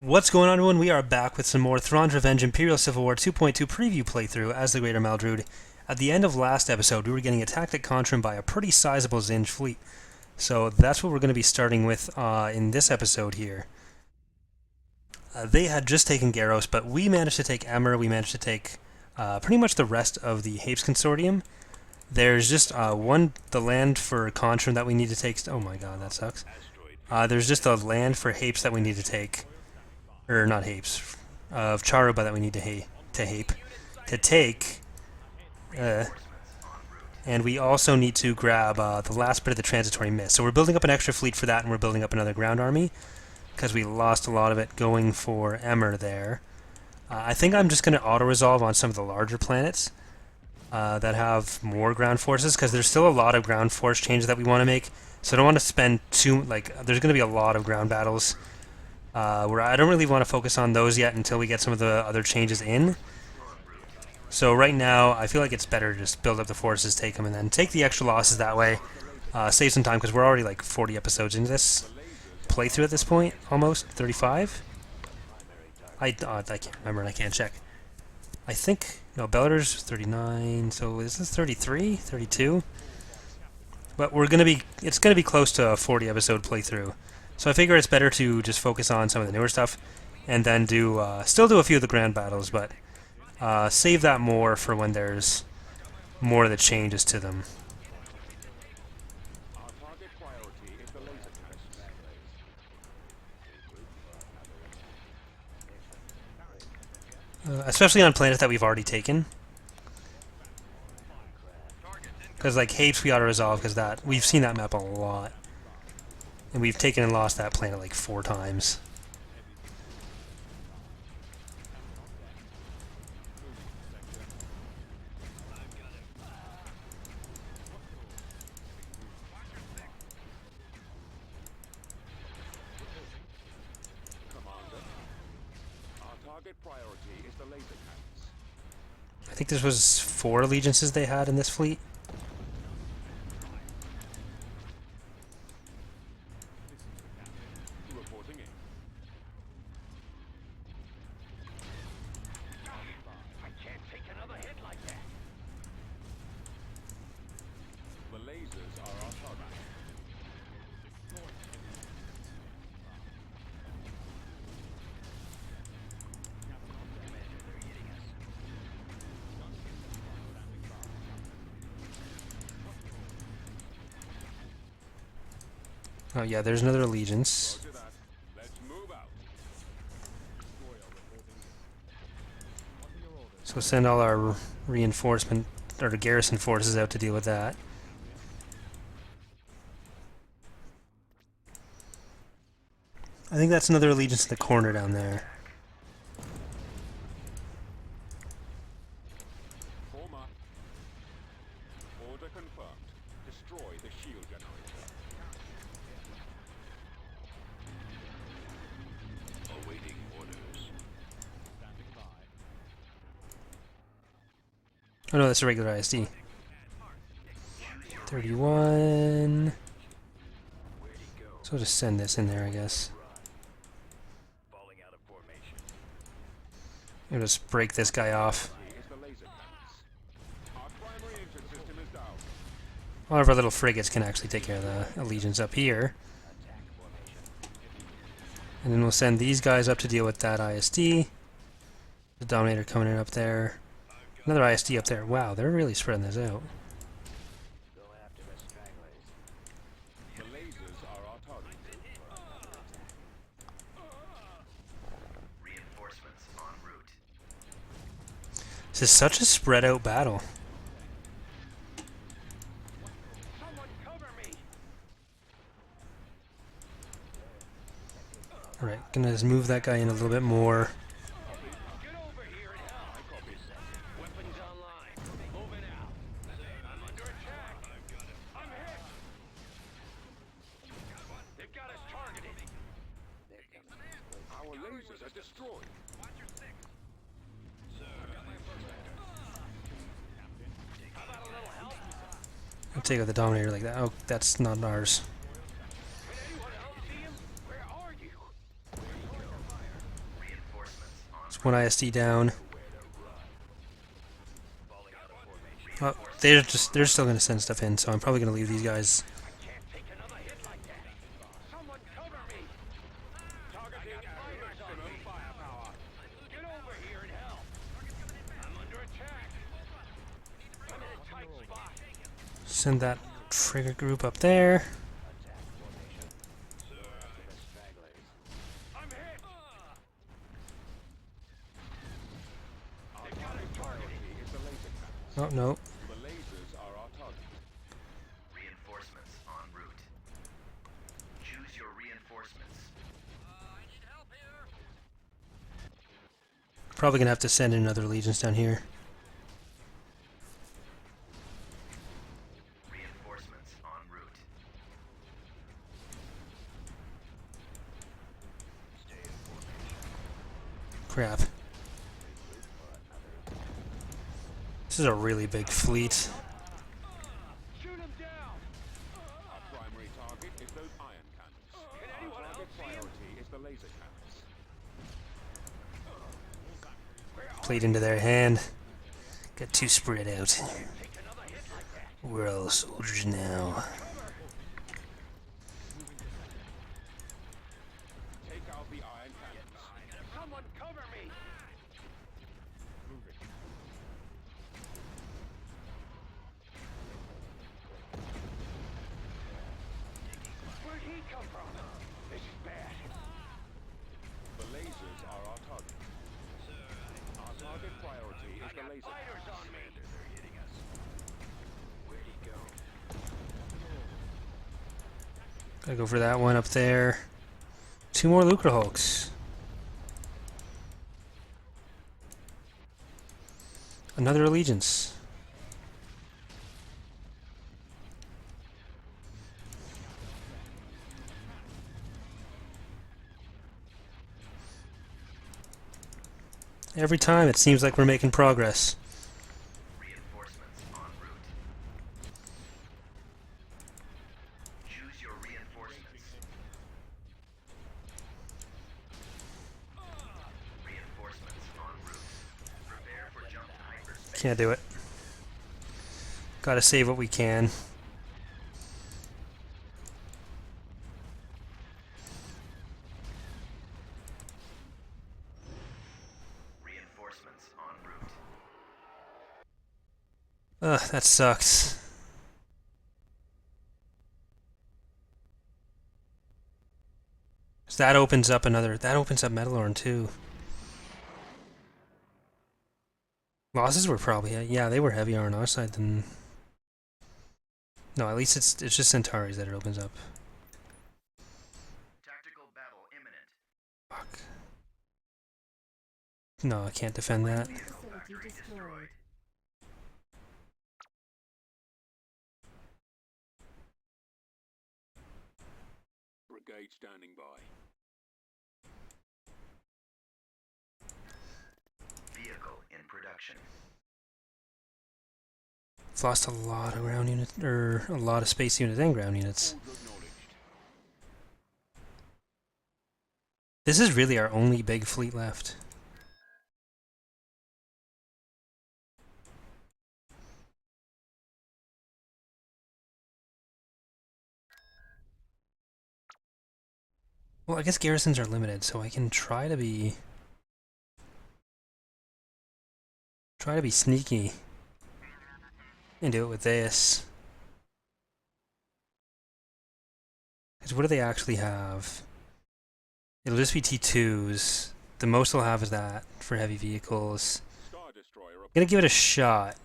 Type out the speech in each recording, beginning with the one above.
What's going on, everyone? We are back with some more Thrawn's Revenge Imperial Civil War 2.2 preview playthrough as the Greater Maldrood. At the end of last episode, we were getting attacked at Contrim by a pretty sizable Zsinj fleet. So that's what we're going to be starting with in this episode here. They had just taken Garros, but we managed to take Emmer, we managed to take pretty much the rest of the Hapes Consortium. There's just the land for Contrim that we need to take. Oh my god, that sucks. There's just a land for Hapes that we need to take. Or not Hapes, of Charubah that we need to take. And we also need to grab the last bit of the transitory mist. So we're building up an extra fleet for that, and we're building up another ground army, because we lost a lot of it going for Emmer there. I think I'm just going to auto-resolve on some of the larger planets that have more ground forces, because there's still a lot of ground force changes that we want to make. So I don't want to spend there's going to be a lot of ground battles. Where I don't really want to focus on those yet until we get some of the other changes in. So right now, I feel like it's better to just build up the forces, take them, and then take the extra losses that way. Save some time, because we're already like 40 episodes into this playthrough at this point, almost 35. I can't remember, and I can't check. I think, no, Bellator's 39, so this is 33, 32. But it's gonna be close to a 40 episode playthrough. So I figure it's better to just focus on some of the newer stuff, and then still do a few of the grand battles, but save that more for when there's more of the changes to them. Especially on planets that we've already taken. Because like Hapes we ought to resolve, because we've seen that map a lot. And we've taken and lost that planet like 4 times. I think this was 4 allegiances they had in this fleet. Oh yeah, there's another allegiance. So send all our reinforcement or garrison forces out to deal with that. I think that's another allegiance in the corner down there. Oh no, that's a regular ISD. 31. So I'll just send this in there, I guess. I'll just break this guy off. One of our little frigates can actually take care of the allegiance up here. And then we'll send these guys up to deal with that ISD. The Dominator coming in up there. Another ISD up there. Wow, they're really spreading this out. This is such a spread out battle. Alright, gonna just move that guy in a little bit more. I'll take out the Dominator like that. Oh, that's not ours. There's one ISD down. Oh, they're still going to send stuff in, so I'm probably going to leave these guys. Send that frigate group up there. Oh, no. Reinforcements en route. Choose your reinforcements. I need help here. Probably going to have to send in other legions down here. Reinforcements en route. Crap. This is a really big fleet. Shoot him down! Our primary target is those iron cannons. Can anyone else see him? Priority is the laser cannons. Played into their hand. Got too spread out. We're all soldiers now. Take out the iron cannons. Someone cover me! Where'd he come from? This is bad. The lasers are our target. Our target priority is the laser Fighters on me. They're hitting us. Where'd he go? Gotta go for that one up there. 2 more Lucre Hulks. Another allegiance. Every time it seems like we're making progress. Reinforcements en route. Choose your reinforcements. Reinforcements en route. Prepare for jump to hyperspace. Can't do it. Gotta save what we can. Reinforcements en route. Ugh, that sucks. So that opens up Metalorn too. Losses were probably, yeah, they were heavier on our side than... No, at least it's just Centauri's that it opens up. Tactical battle imminent. Fuck. No, I can't defend that. Facility destroyed. brigade standing by. Vehicle in production. We've lost a lot of ground units, or a lot of space units and ground units. All acknowledged. This is really our only big fleet left. Well, I guess garrisons are limited, so I can try to be sneaky and do it with this. Because what do they actually have? It'll just be T2s. The most they'll have is that for heavy vehicles. Star Destroyer I'm gonna give it a shot,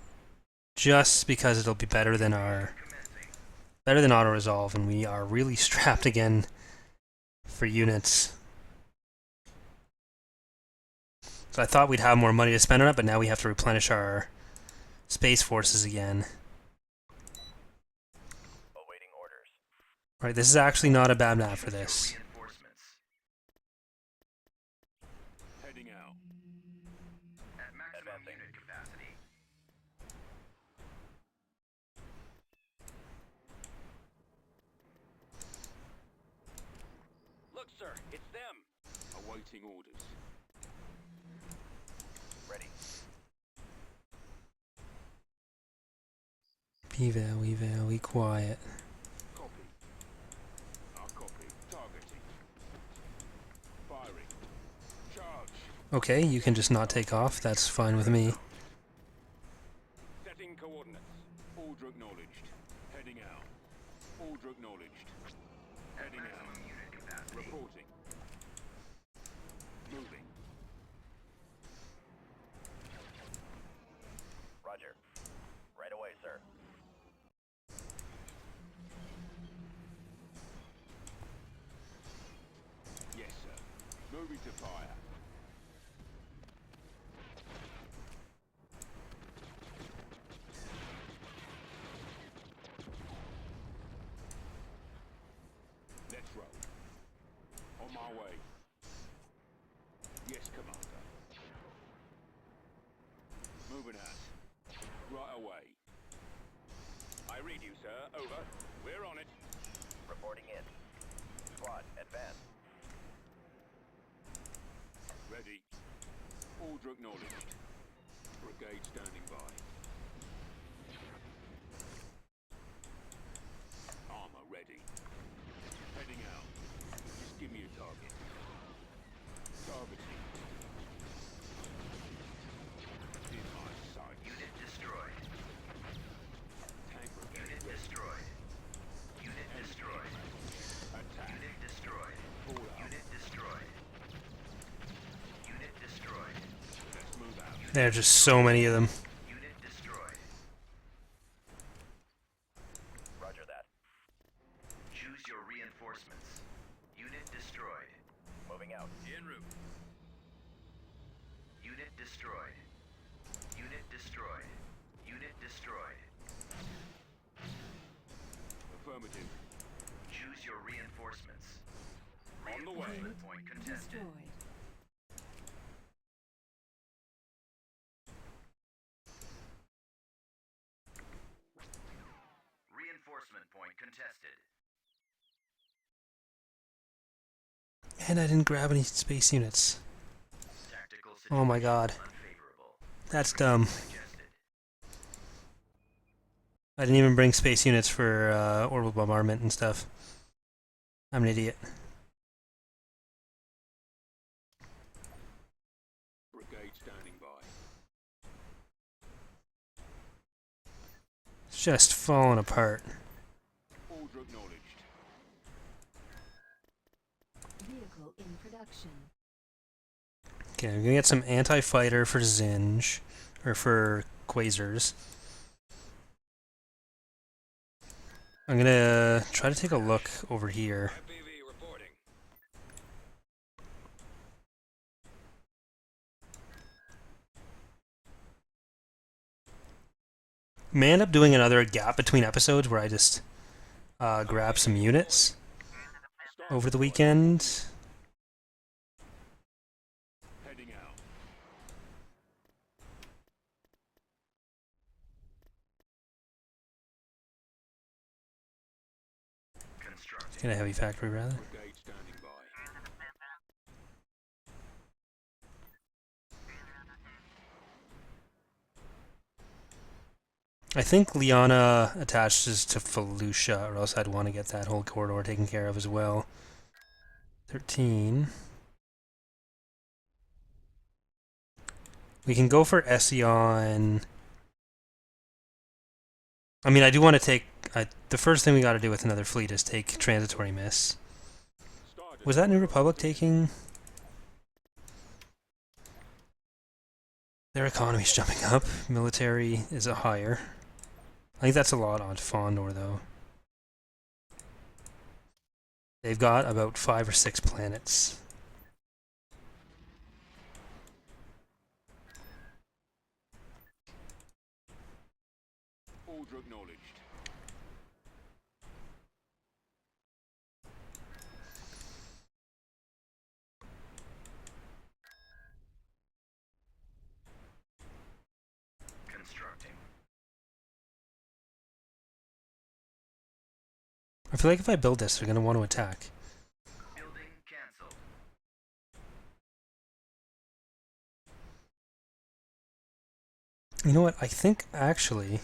just because it'll be better than auto resolve, and we are really strapped again for units. So I thought we'd have more money to spend on it, but now we have to replenish our space forces again. Awaiting orders. Alright, this is actually not a bad map for this. Reinforcements. heading out. At maximum unit capacity. Look, sir, it's them. Awaiting orders. Be very quiet. Copy. Copy. Targeting. Firing. Charge. Okay, you can just not take off. That's fine with me. Setting coordinates. Order acknowledged. Heading out. Order acknowledged. Heading out. Reporting. Moving. Roger. Right away, sir. Yes, sir. Moving to fire. Let's roll. On my way. Yes, Commander. Moving out. Right away. I read you, sir. Over. We're on it. Reporting in. Squad, advance. Ready. Order acknowledged. Brigade standing by. Armor ready. Heading out. Just give me a target. Targeting. In my sight. Unit destroyed. Tank brigade Unit ready. destroyed. Unit destroyed. Attack. Unit destroyed. Fall out. Unit destroyed. Unit destroyed. Let's move out. There are just so many of them. Unit destroyed. Roger that. Choose your reinforcements. Unit destroyed. Moving out. En route. Unit destroyed. Unit destroyed. Unit destroyed. Affirmative. Choose your reinforcements. On the way. Reinforcement point contested. Destroyed. Reinforcement point contested. And I didn't grab any space units. Tactical Oh my god. unfavorable. That's dumb. Suggested. I didn't even bring space units for orbital bombardment and stuff. I'm an idiot. Brigade standing by. It's just falling apart. Order acknowledged. Vehicle in production. Okay, I'm gonna get some anti-fighter for Zsinj, or for Quasars. I'm gonna try to take a look over here. FPV reporting. May end up doing another gap between episodes where I just grab some units over the weekend. Heading out. Constructing. Get a heavy factory rather. Brigade standing by. I think Liana attaches to Felucia, or else I'd want to get that whole corridor taken care of as well. 13. We can go for Ession. I mean, I do want to take... the first thing we got to do with another fleet is take Transitory Miss. Started. Was that New Republic taking... Their economy's jumping up. Military is a higher. I think that's a lot on Fondor, though. They've got about 5 or 6 planets. Order acknowledged. Constructing. I feel like if I build this, they're going to want to attack. Building cancelled. You know what? I think actually,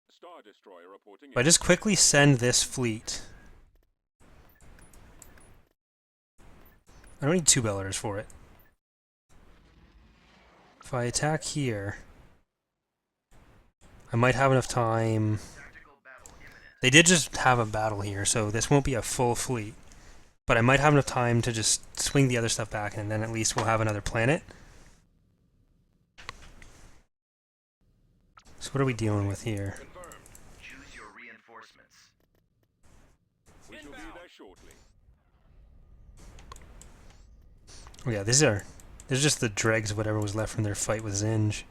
Star Destroyer reporting if I in. just quickly send this fleet, I don't need 2 Belladers for it. If I attack here, I might have enough time. Tactical battle imminent. They did just have a battle here, so this won't be a full fleet. But I might have enough time to just swing the other stuff back, and then at least we'll have another planet. So what are we dealing with here? Confirmed. Choose your reinforcements. We shall be there shortly. Oh yeah, these are just the dregs of whatever was left from their fight with Zsinj.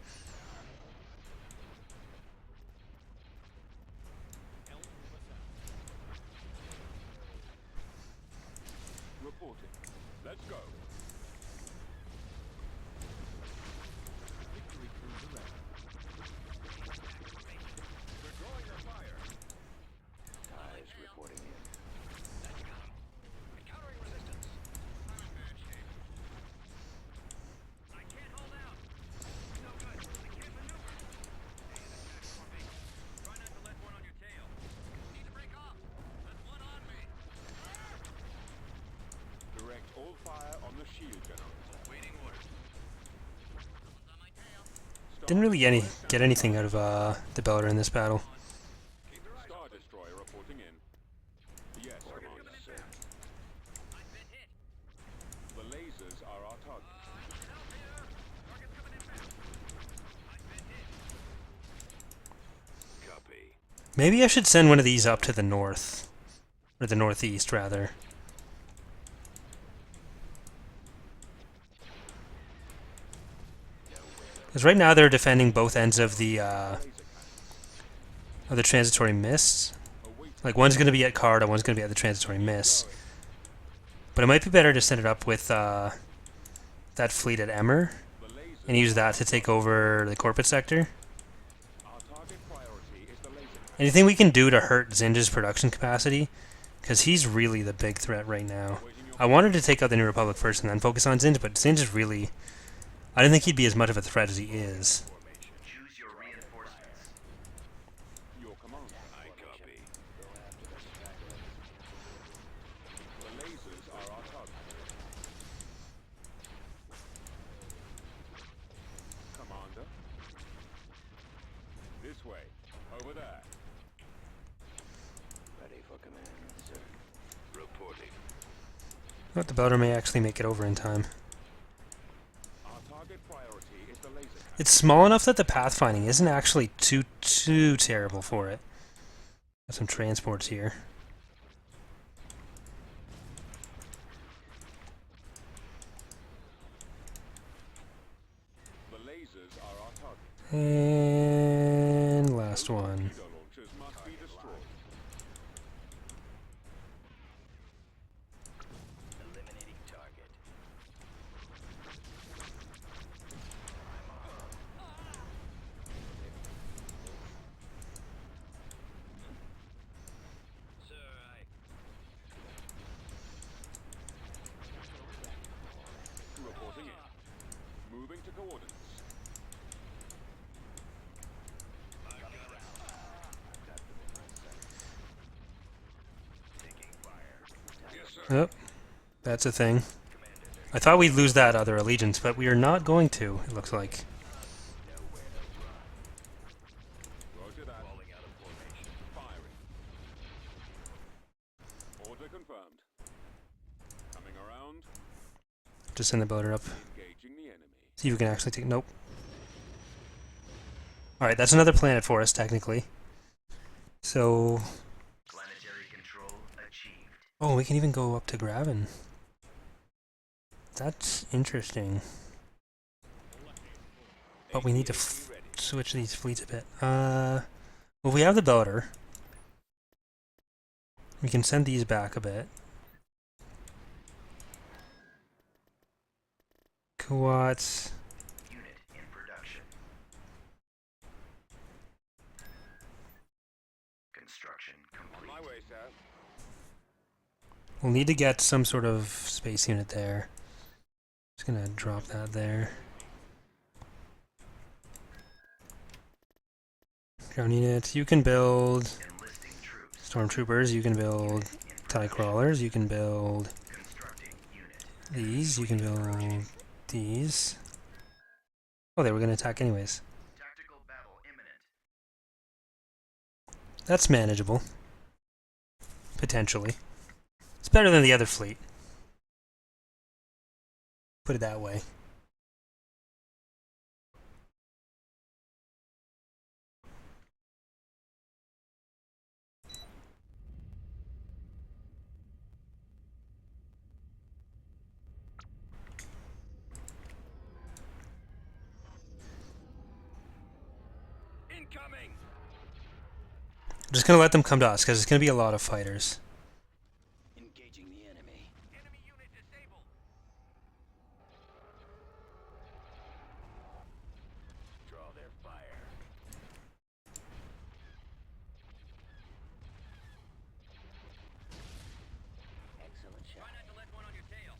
Reporting. Let's go. Victory cruiser ready. Withdrawing your fire. Ties reporting in. Encountering resistance. I'm in bad shape. I can't hold out. No good. I can't maneuver. Hey, an attack formation. Try not to let one on your tail. Need to break off. Let one on me. Direct all fire on the shield generator. Waiting orders. Someone's on my tail. Didn't really get anything out of the Bellator in this battle. Star Destroyer reporting in. Yes, Commander. I've been hit. The lasers are our target. Help here. Target's coming inbound. I've been hit. Copy. Maybe I should send one of these up to the north. Or the northeast, rather. Because right now they're defending both ends of the transitory mist. Like, one's going to be at Carda, one's going to be at the transitory mist. But it might be better to send it up with that fleet at Emmer and use that to take over the corporate sector. Our target priority is the laser. Anything we can do to hurt Zsinj's production capacity, because he's really the big threat right now. I wanted to take out the New Republic first and then focus on Zsinj, but Zsinj is really... I didn't think he'd be as much of a threat as he is. Choose your reinforcements. Your commander. I copy. The lasers are our target. Commander. This way. Over there. Ready for command, sir. Reporting. But the Bellator may actually make it over in time. Our target priority is the laser. It's small enough that the pathfinding isn't actually too terrible for it. Got some transports here. The lasers are our target. And last one. Torpedo launchers must be destroyed. Eliminating target. Sir, Reporting in. Moving to coordinates. Taking fire. Yes, sir. Oh, that's a thing. I thought we'd lose that other allegiance, but we are not going to, it looks like. Roger that. Falling out of formation. Firing. Order confirmed. Coming around. Just send the Bellator up. Engaging the enemy. See if we can actually take... Nope. Alright, that's another planet for us, technically. So... Planetary control achieved. Oh, we can even go up to Graven. That's interesting. But we need to switch these fleets a bit. Well, we have the Bellator. We can send these back a bit. What? Unit in production. Construction complete. My way, sir. We'll need to get some sort of space unit there. Just gonna drop that there. Ground units. You can build Enlisting troops. stormtroopers. You can build TIE crawlers. You can build Constructing unit. these. You can build these. Oh, they were going to attack anyways. Tactical battle imminent. That's manageable. Potentially. It's better than the other fleet. Put it that way. Incoming! I'm just going to let them come to us, because it's going to be a lot of fighters. Engaging the enemy. Enemy unit disabled. Draw their fire. Excellent shot. Try not to let one on your tail.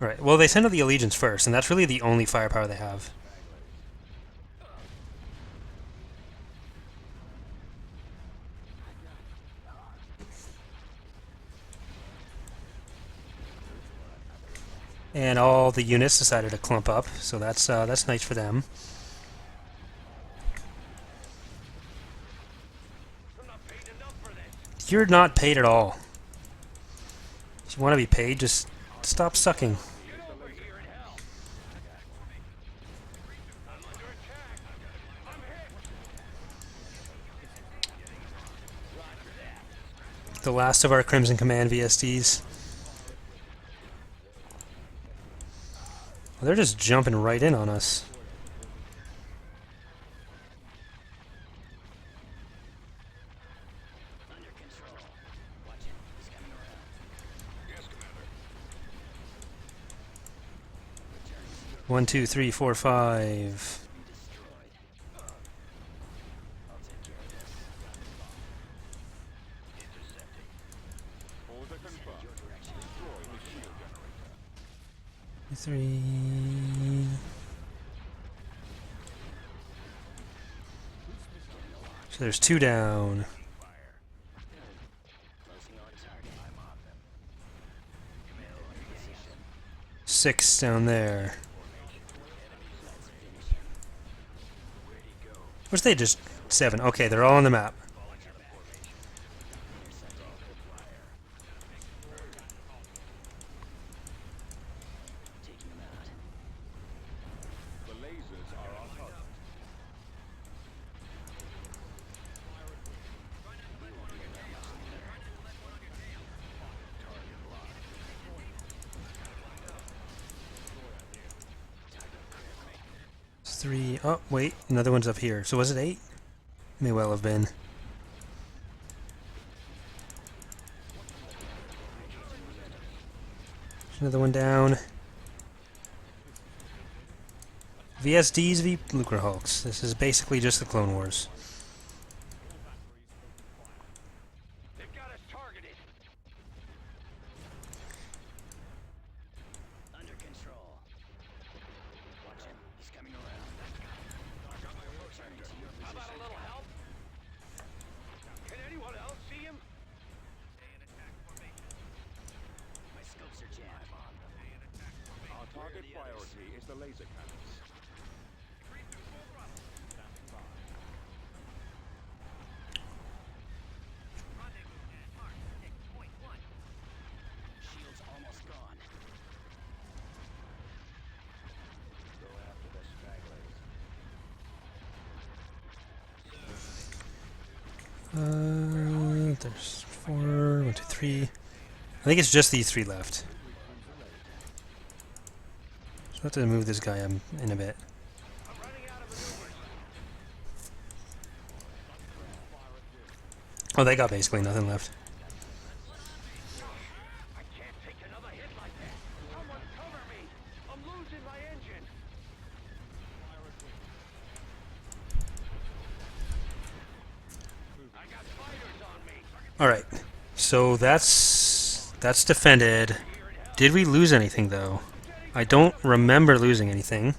Alright, well, they send out the Allegiance first, and that's really the only firepower they have. And all the units decided to clump up, so that's nice for them. I'm not paid enough for this. You're not paid at all. If you want to be paid, just stop sucking. Get over here in hell. I'm under attack. I'm hit. The last of our Crimson Command VSDs. Well, they're just jumping right in on us. Under control. Watch it. He's coming around. Yes, Commander. 1, 2, 3, 4, 5. Destroyed. I'll take care of this. Intercepting. Order confirmed. Your direction. Destroy the shield generator. 3. So there's 2 down. Closing on target. I'm on them. Command on position. 6 down there. Let's finish him. Where'd he go? Where's they just 7? Okay, they're all on the map. Intercepting. Flyer. Taking him out. The lasers are on target. It's 3. Oh, wait, another one's up here. So was it 8? May well have been. There's another one down. VSDs v Lucre Hulks. This is basically just the Clone Wars. They've got us targeted. Under control. Watch him. He's coming around. Returning to your position. How about a little help? Can anyone else see him? Stay in attack formation. My scopes are jammed. Stay in attack formation. Our target priority is the laser cannons. Shield's almost gone. Go after the stragglers. There's 4. 1, 2, 3. I think it's just these 3 left. So I have to move this guy in a bit. I'm running out of maneuvers. Oh, they got basically nothing left. I can't take another hit like that. Someone cover me. I'm losing my engine. I got fighters on me. Alright, so that's defended. Did we lose anything, though? I don't remember losing anything.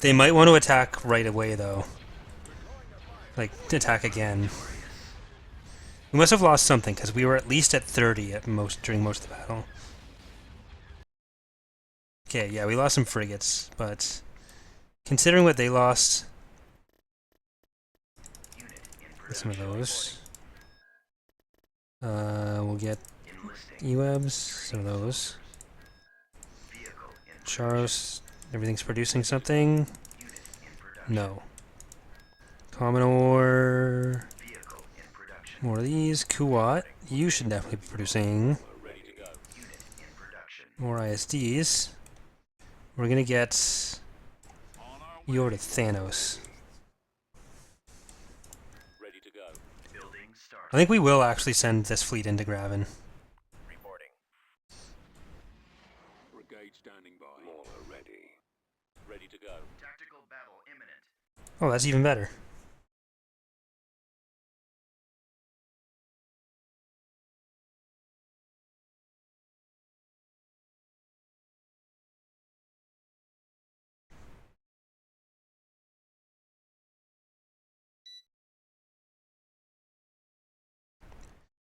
They might want to attack right away, though. Like, attack again. We must have lost something, because we were at least at 30 at most during most of the battle. Okay, yeah, we lost some frigates, but considering what they lost, some of those. We'll get E-webs, some of those. Charos, everything's producing something. No. Commodore. More of these. Kuwat, you should definitely be producing more ISDs. We're gonna get you over to Thanos. I think we will actually send this fleet into Graven. Reporting. Brigade standing by. Mauler ready. Ready to go. Tactical battle imminent. Oh, that's even better.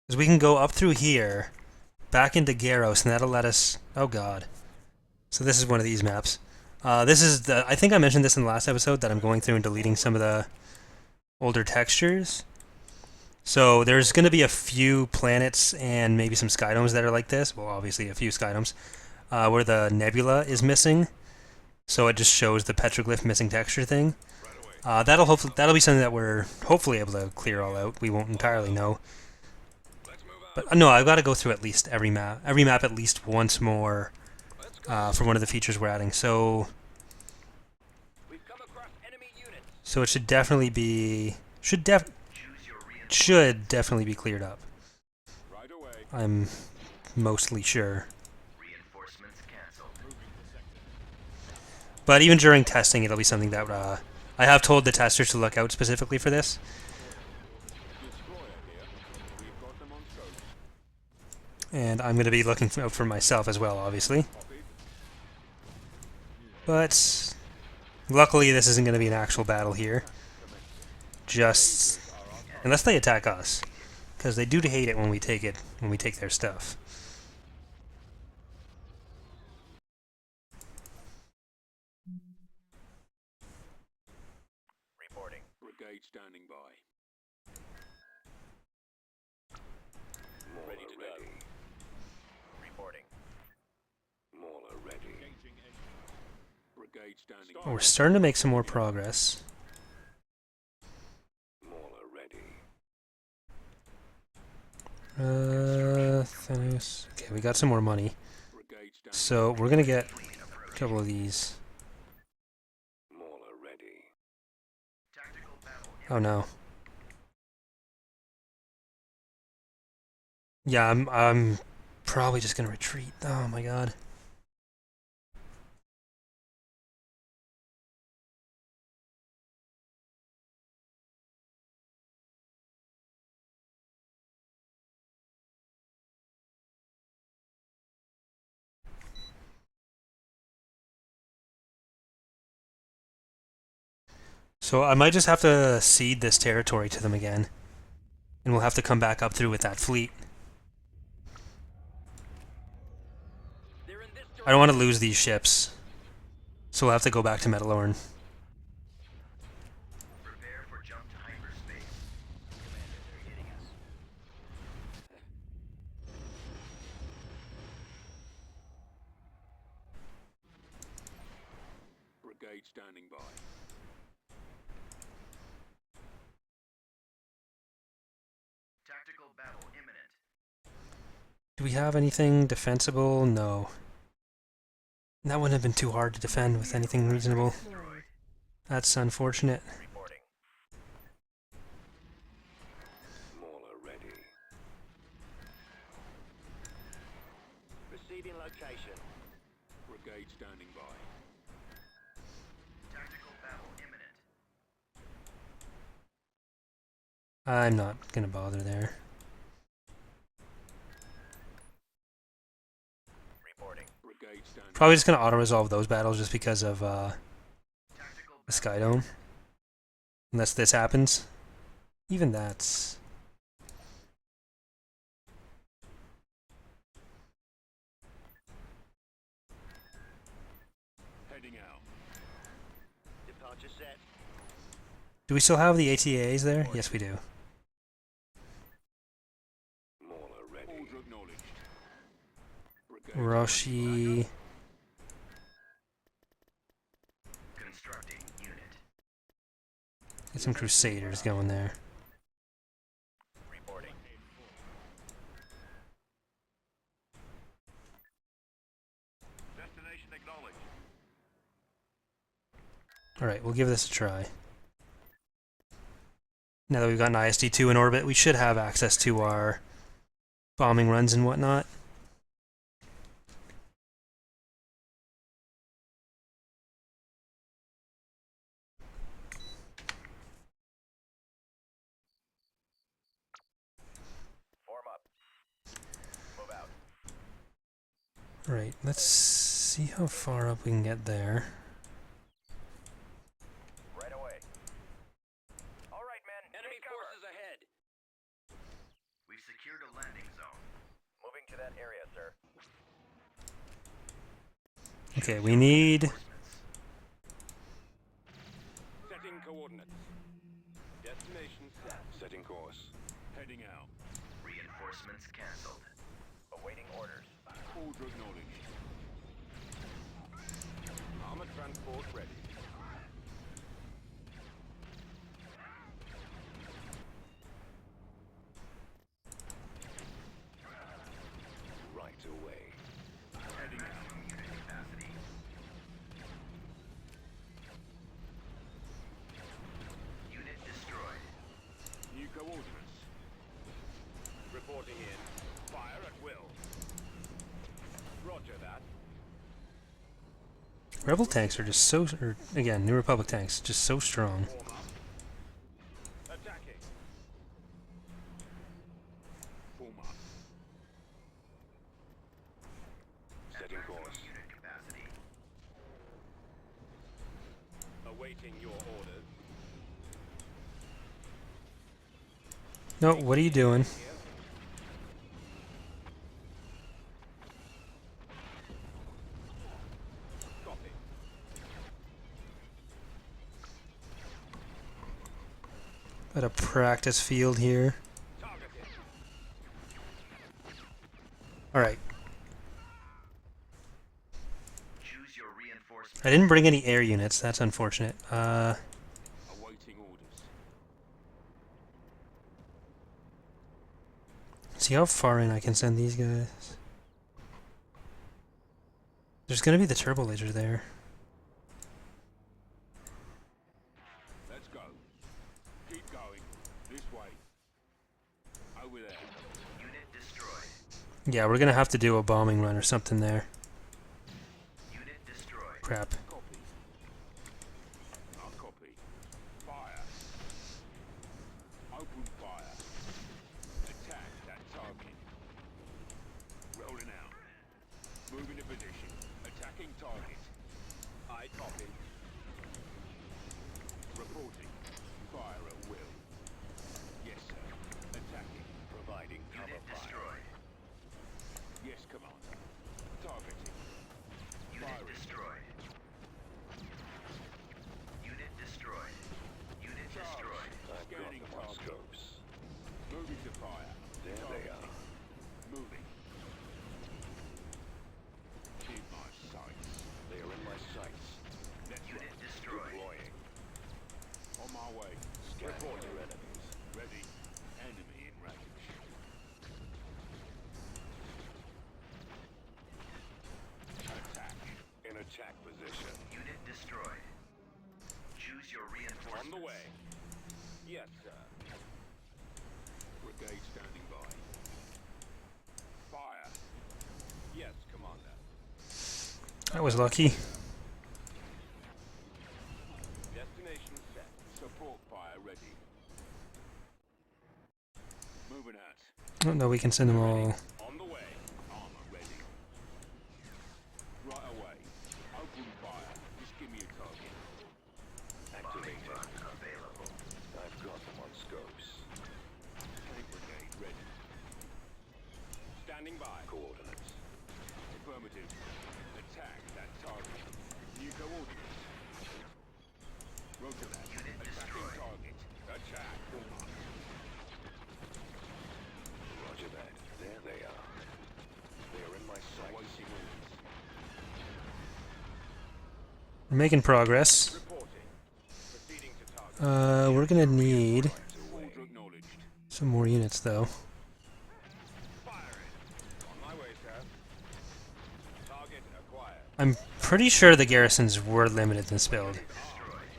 Because we can go up through here, back into Garros, and that'll let us... Oh god. So this is one of these maps. This is the... I think I mentioned this in the last episode, that I'm going through and deleting some of the older textures. So there's going to be a few planets and maybe some skydomes that are like this. Well, obviously a few skydomes. Where the nebula is missing. So it just shows the petroglyph missing texture thing. That'll be something that we're hopefully able to clear all out. We won't entirely know. But no, I've got to go through at least every map at least once more for one of the features we're adding. So it should definitely be should definitely be cleared up. I'm mostly sure. But even during testing, it'll be something that I have told the testers to look out specifically for this. And I'm going to be looking out for myself as well, obviously. But luckily, this isn't going to be an actual battle here. Just unless they attack us, because they do hate it when we take their stuff. Reporting. Brigade standing by. Ready to go. Reporting. Mauler ready. Brigade standing by. Oh, we're starting to make some more progress. Mauler ready. Thanos. Okay, we got some more money. So we're gonna get a couple of these. Mauler ready. Oh no. Yeah, I'm probably just gonna retreat. Oh my god. So I might just have to cede this territory to them again. And we'll have to come back up through with that fleet. I don't want to lose these ships. So we'll have to go back to Metalorn. Prepare for jump to hyperspace. Commander, they're hitting us. Brigade standing by. Tactical battle imminent. Do we have anything defensible? No. That wouldn't have been too hard to defend with anything reasonable. Deployed. That's unfortunate. Reporting. Mauler ready. Receiving location. Brigade standing by. Tactical battle imminent. I'm not gonna bother there. Probably just gonna auto-resolve those battles just because of Tactical the Sky Dome. Unless this happens. Even that's... Heading out. Departure set. Do we still have the ATAs there? Yes, we do. Mauler ready. Order acknowledged. Roshi... constructing unit. Get some Crusaders going there. Reporting. Destination acknowledged. Alright, we'll give this a try. Now that we've got an ISD-2 in orbit, we should have access to our bombing runs and whatnot. Form up. Move out. Alright, let's see how far up we can get there. Right away. All right, men. Enemy forces ahead. We've secured a landing zone. Moving to that area, sir. Okay, we need... Setting coordinates. Destination set. Setting course. Heading out. Reinforcements cancelled. Awaiting orders. Order acknowledged. Armored transport ready. Right away. Heading out. Unit capacity. Unit destroyed. New coordinates. Reporting in. Fire at will. Roger that. Rebel tanks are just so... Or, again, New Republic tanks, just so strong. Form up. Attacking. Form up. Setting course. Unit capacity. Awaiting your orders. No, what are you doing? Copy. Got a practice field here. Targeted. Alright, Choose your reinforcement. I didn't bring any air units, that's unfortunate. Awaiting orders. See how far in I can send these guys. There's gonna be the turbo laser there. Let's go. Keep going. This way. Over there. Unit destroyed. Yeah, we're gonna have to do a bombing run or something there. Unit destroyed. Crap. Copy. I'll copy. Fire. Open fire. Attack that target. Rolling out. Moving to position. Attacking target. I copy. Reporting. Fire at will. Yes, sir. Attacking. Providing cover Unit fire. destroyed. Yes, Commander. Targeting. Unit Firing. destroyed. Unit destroyed. Unit destroyed. Scanning targets. Moving to fire. There they are. Moving. Keep my sights. They are in my sights. Unit destroyed. Deploying. On my way. Report your enemies. Ready. Enemy in range. Attack. In attack position. Unit destroyed. Choose your reinforcements. On the way. Yes, sir. Brigade standing by. Fire. Yes, Commander. That was lucky. Destination set. Support fire ready. Moving out. Oh no, we can send them all. On the way. Armor ready. Right away. standing by. Coordinates. Affirmative. Attack that target. New coordinates. Roger that. Attacking target. Attack. Roger that. There they are. They are in my sight. Awaiting orders. We're making progress. Reporting. Proceeding to target. We're gonna need Order acknowledged. some more units, though. Firing. On my way, sir. Target acquired. I'm pretty sure the garrisons were limited in this build.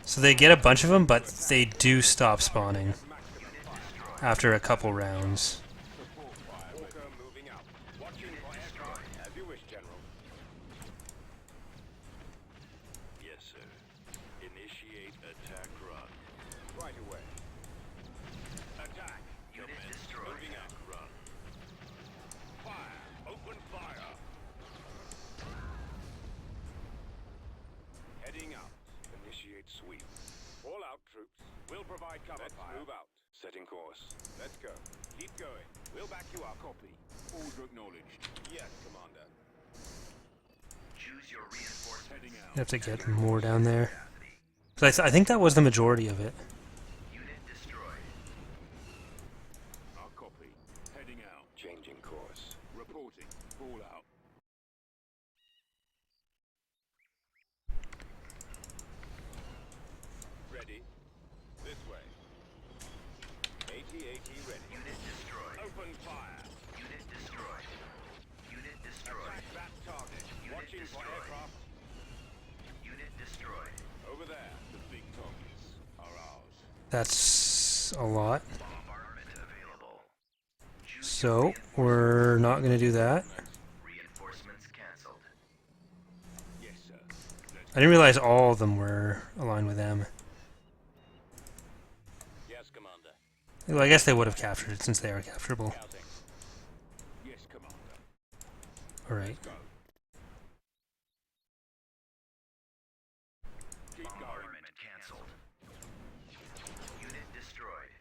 So they get a bunch of them, but they do stop spawning after a couple rounds. Support fire. Walker moving out. Watching for aircraft. As you wish, General. Yes, sir. Initiate attack run. Right away. Attack. Unit destroyed. Moving out. Run. Fire. Open fire. Heading out. Initiate sweep. All out, troops. We'll provide cover fire. Move out. Setting course. Let's go. Keep going. We'll back you up. Copy. Order acknowledged. Yes, Commander. Choose your reinforcements. Heading out. You have to get more down there. So I think that was the majority of it. Unit destroyed. Our copy. Heading out. Changing course. Reporting. All out. Ready. This way. AT-AT ready. Unit destroyed. Open fire. Unit destroyed. Unit destroyed. Attack that target. Unit Watching for destroyed. aircraft. Unit destroyed. Over there. The big targets are ours. That's a lot. Bombardment available. Choose So we're not gonna do that. reinforcements cancelled. Yes, sir. Let's I didn't realize all of them were aligned with them. Yes, Commander. Well, I guess they would have captured it since they are capturable. Scouting. Yes, Commander. Alright. Go. Keep going. Bombardment cancelled. Unit destroyed.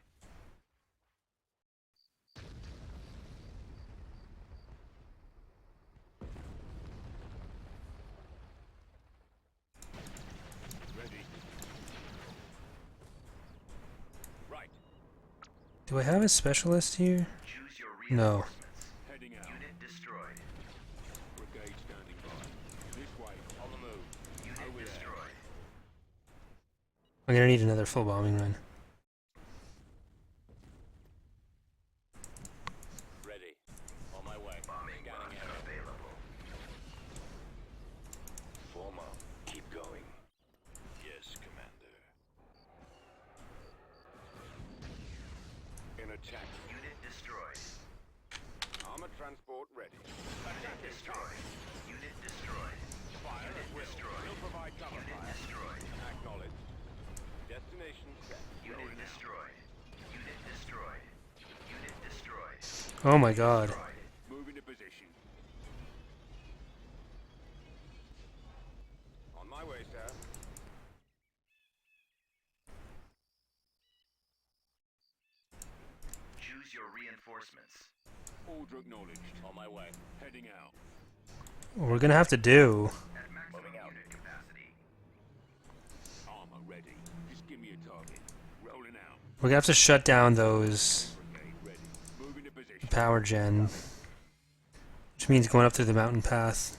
Ready. Right. Do I have a specialist here? Choose your No. reinforcements. Heading out. Unit destroyed. Brigade standing by. This way. On the move. Unit Over there. destroyed. I'm gonna need another full bombing run. Ready. On my way. Bombing Scanning run area. available. Form up. Keep going. Yes, Commander. In attack. Unit destroyed. Armored transport ready. Unit Attacking destroyed. target. Unit destroyed. Fire Unit at will. destroyed. We'll provide cover Unit fire. destroyed. Acknowledged. Destination set. Unit Rolling out. destroyed. Unit destroyed. Unit destroyed. Oh my god. Destroyed. Move into position. On my way, sir. Choose your reinforcements. Order acknowledged. On my way. Heading out. What we're gonna have to do At maximum Moving out. unit capacity. Armor ready. Just give me a target. Rolling out. we're gonna have to shut down those Brigade ready. Move into position. power gen, which means going up through the mountain path.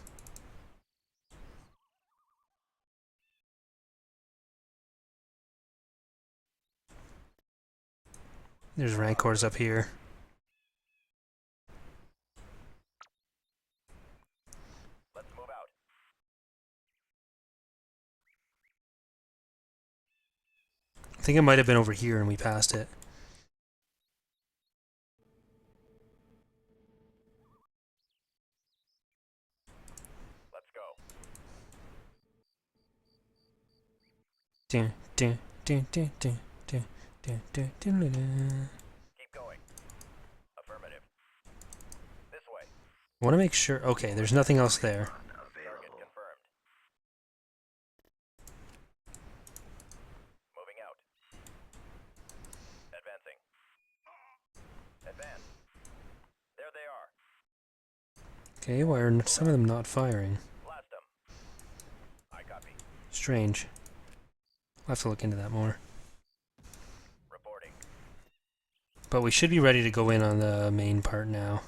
There's rancors up here. Let's move out. I think it might have been over here and we passed it. Let's go. Dun, dun, dun, dun, dun, dun, dun, dun, dun, dun, dun. Keep going. Affirmative. This way. I want to make sure. Okay, there's nothing else there. Target Available. confirmed. Moving out. Advancing. Advance. There they are. Okay, why are some of them not firing? Blast them. I copy. Strange. I'll have to look into that more. Reporting. But we should be ready to go in on the main part now.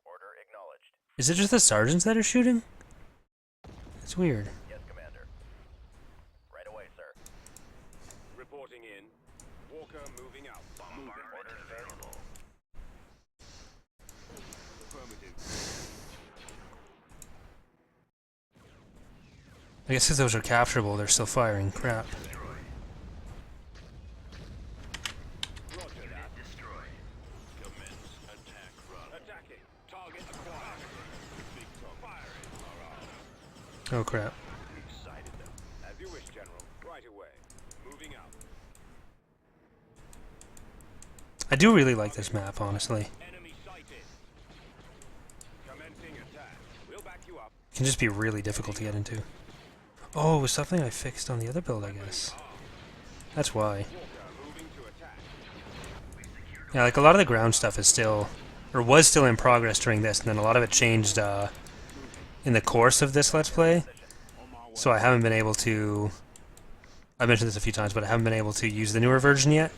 Order acknowledged. Is it just the sergeants that are shooting? It's weird. Yes, Commander. Right away, sir. Reporting in. Walker moving out. Bombardment available. I guess if those are capturable, they're still firing. Crap. Unit destroyed. Commence attack run. Attacking. Target acquired. Big top. Firing. Oh crap. Excited them. As you wish, General. Right away. Moving out. I do really like this map, honestly. Enemy sighted. Commencing attack. We'll back you up. It can just be really difficult to get into. Oh, it was something I fixed on the other build, I guess. That's why. Walker moving to attack. Yeah, like a lot of the ground stuff is still, or was still in progress during this, and then a lot of it changed in the course of this Let's Play. So I haven't been able to, I mentioned this a few times, but I haven't been able to use the newer version yet.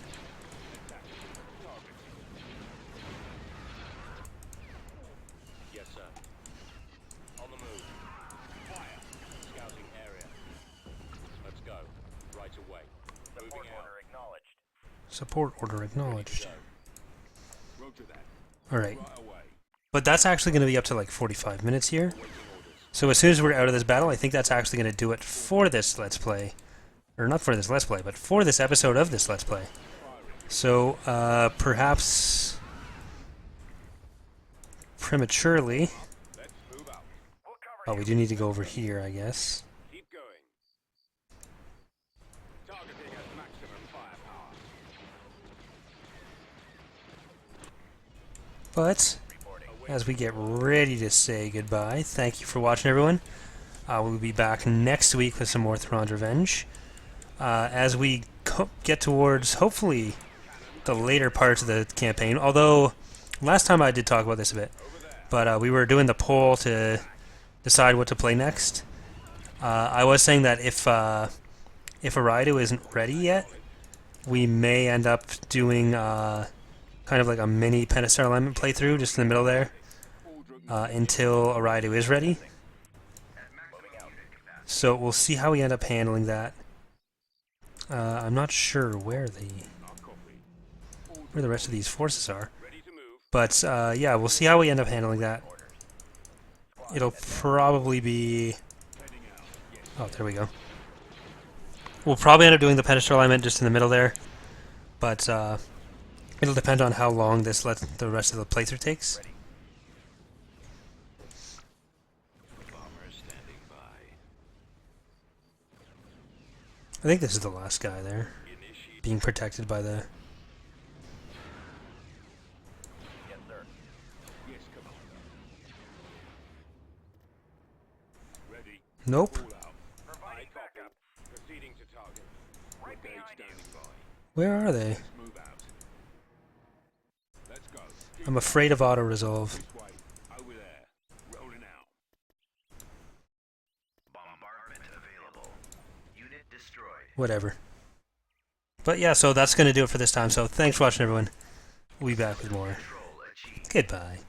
Yes, sir. On the move. Fire. Scouting area. Let's go. Right away. Moving out. Order acknowledged. Support order acknowledged. Roger that. Alright. Right away. But that's actually going to be up to like 45 minutes here. So as soon as we're out of this battle, I think that's actually going to do it for this Let's Play. Or not for this Let's Play, but for this episode of this Let's Play. So, perhaps prematurely. Let's move out. We'll cover Oh, we do need to go over here, I guess. Keep going. Targeting at maximum firepower. But as we get ready to say goodbye, thank you for watching, everyone. We'll be back next week with some more Thrawn's Revenge. As we get towards, hopefully, the later parts of the campaign, although last time I did talk about this a bit, but we were doing the poll to decide what to play next. I was saying that if Araidu isn't ready yet, we may end up doing kind of like a mini Pentastar Alignment playthrough just in the middle there until Araidu is ready. So we'll see how we end up handling that. I'm not sure where the rest of these forces are, but yeah, we'll see how we end up handling that. It'll probably be... Oh, there we go. We'll probably end up doing the Pentastar Alignment just in the middle there, but it'll depend on how long the rest of the playthrough takes. I think this is the last guy there, being protected by the... Yes, sir. Yes, Commander. Ready. Nope. Pull out. Provide backup. Proceeding to target. Right behind standing by. Where are they? Move out. Let's go. I'm afraid of auto-resolve. This way. Over there. Rolling out. Bombardment available. Unit destroyed. Whatever. But yeah, so that's going to do it for this time. So thanks for watching, everyone. We'll be back with more. Control achieved. Goodbye.